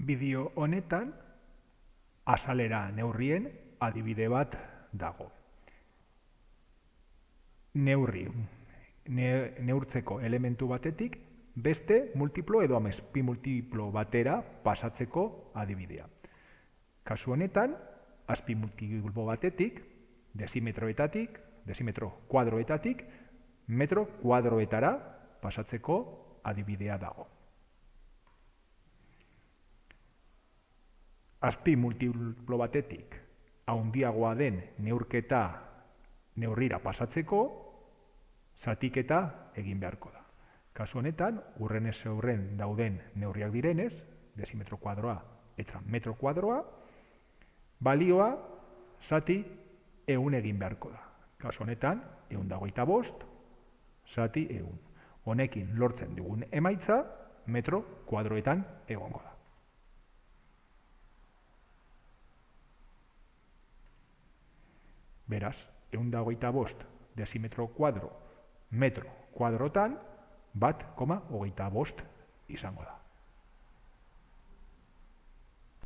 Bideo honetan azalera neurrien adibide bat dago. Neurtzeko elementu batetik beste multiplo edo azpimultiplo batera pasatzeko adibidea. Kasu honetan, azpimultiplo batetik, desimetro kuadroetatik, metro kuadroetara pasatzeko adibidea dago. Azpimultiplo batetik handiagoa den neurrira pasatzeko zatiketa egin beharko da. Kasu honetan, hurrenez hurren dauden neurriak direnez, desimetro kuadroa eta metro kuadroa, balioa zati 100 egin beharko da. Kasu honetan, 125 zati 100. Honekin lortzen dugun emaitza metro kuadroetan egongo da. Beraz, 125 desimetro kuadro metro kuadrotan 1,25 izango da.